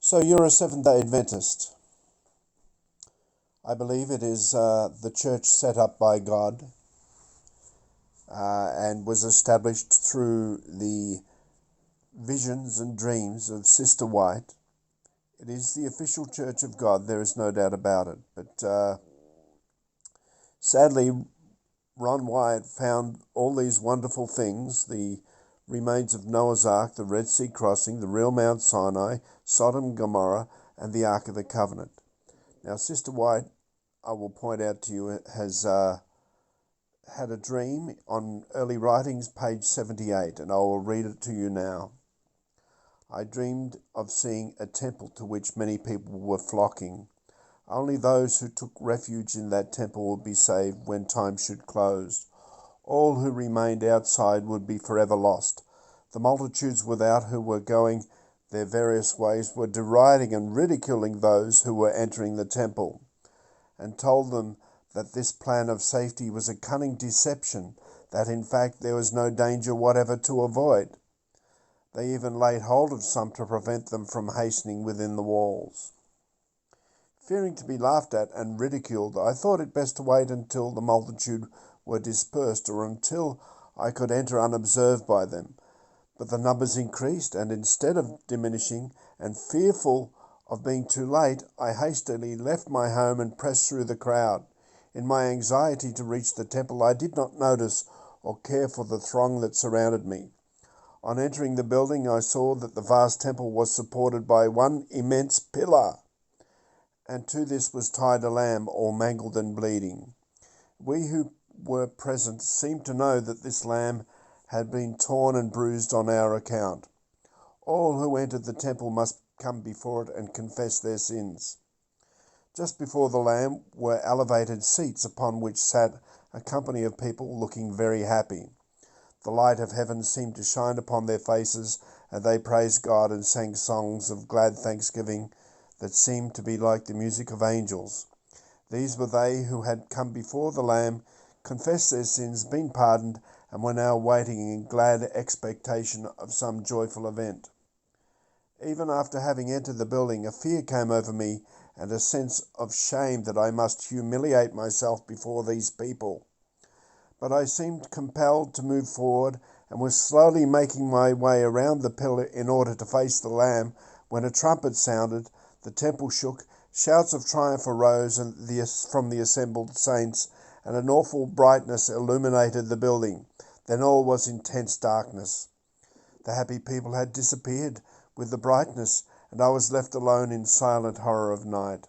So you're a Seventh-day Adventist. I believe it is the church set up by God and was established through the visions and dreams of Sister White. It is the official church of God, there is no doubt about it. But sadly, Ron Wyatt found all these wonderful things, the remains of Noah's Ark, the Red Sea crossing, the real Mount Sinai, Sodom and Gomorrah, and the Ark of the Covenant. Now, Sister White, I will point out to you, has had a dream on Early Writings, page 78, and I will read it to you now. I dreamed of seeing a temple to which many people were flocking. Only those who took refuge in that temple would be saved when time should close. All who remained outside would be forever lost. The multitudes without who were going their various ways were deriding and ridiculing those who were entering the temple, and told them that this plan of safety was a cunning deception, that in fact there was no danger whatever to avoid. They even laid hold of some to prevent them from hastening within the walls. Fearing to be laughed at and ridiculed, I thought it best to wait until the multitude were dispersed, or until I could enter unobserved by them. But the numbers increased, and instead of diminishing, and fearful of being too late, I hastily left my home and pressed through the crowd. In my anxiety to reach the temple, I did not notice or care for the throng that surrounded me. On entering the building, I saw that the vast temple was supported by one immense pillar, and to this was tied a lamb, all mangled and bleeding. We who were present seemed to know that this lamb had been torn and bruised on our account. All who entered the temple must come before it and confess their sins. Just before the Lamb were elevated seats upon which sat a company of people looking very happy. The light of heaven seemed to shine upon their faces, and they praised God and sang songs of glad thanksgiving that seemed to be like the music of angels. These were they who had come before the Lamb, confessed their sins, been pardoned, and were now waiting in glad expectation of some joyful event. Even after having entered the building, a fear came over me and a sense of shame that I must humiliate myself before these people. But I seemed compelled to move forward and was slowly making my way around the pillar in order to face the Lamb when a trumpet sounded, the temple shook, shouts of triumph arose from the assembled saints, and an awful brightness illuminated the building. Then all was intense darkness. The happy people had disappeared with the brightness, and I was left alone in silent horror of night.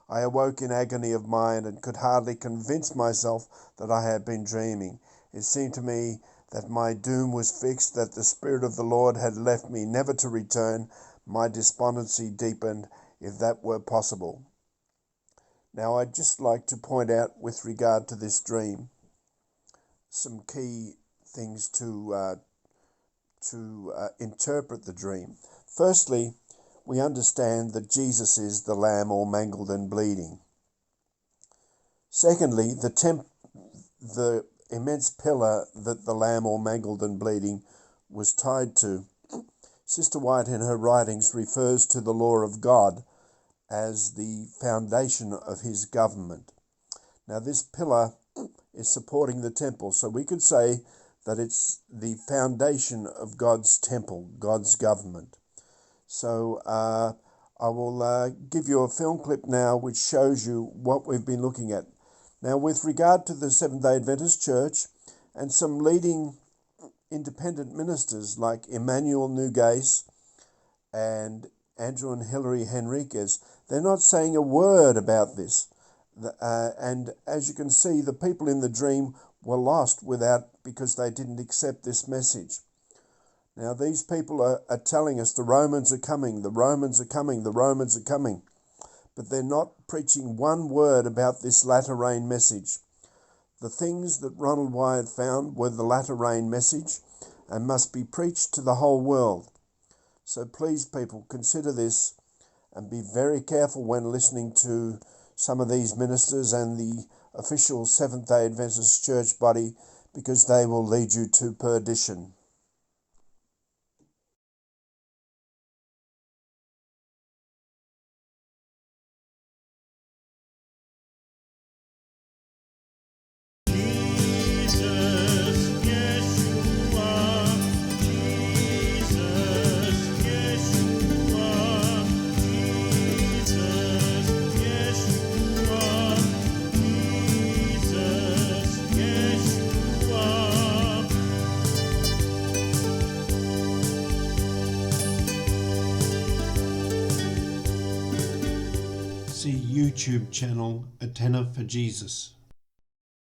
I awoke in agony of mind and could hardly convince myself that I had been dreaming. It seemed to me that my doom was fixed, that the Spirit of the Lord had left me never to return. My despondency deepened, if that were possible. Now I'd just like to point out, with regard to this dream, some key things to interpret the dream. Firstly, we understand that Jesus is the Lamb all mangled and bleeding. Secondly, the immense pillar that the Lamb all mangled and bleeding was tied to, Sister White in her writings refers to the law of God as the foundation of his government. Now this pillar is supporting the temple, so we could say that it's the foundation of God's temple, God's government. So I will give you a film clip now which shows you what we've been looking at. Now, with regard to the Seventh-day Adventist Church and some leading independent ministers like Emmanuel Nugase and Andrew and Hilary Henriquez, they're not saying a word about this. And as you can see, the people in the dream were lost because they didn't accept this message. Now, these people are telling us the Romans are coming, the Romans are coming, the Romans are coming. But they're not preaching one word about this latter rain message. The things that Ronald Wyatt found were the latter rain message and must be preached to the whole world. So please, people, consider this and be very careful when listening to some of these ministers and the official Seventh-day Adventist church body, because they will lead you to perdition. YouTube channel A Tenor for Jesus.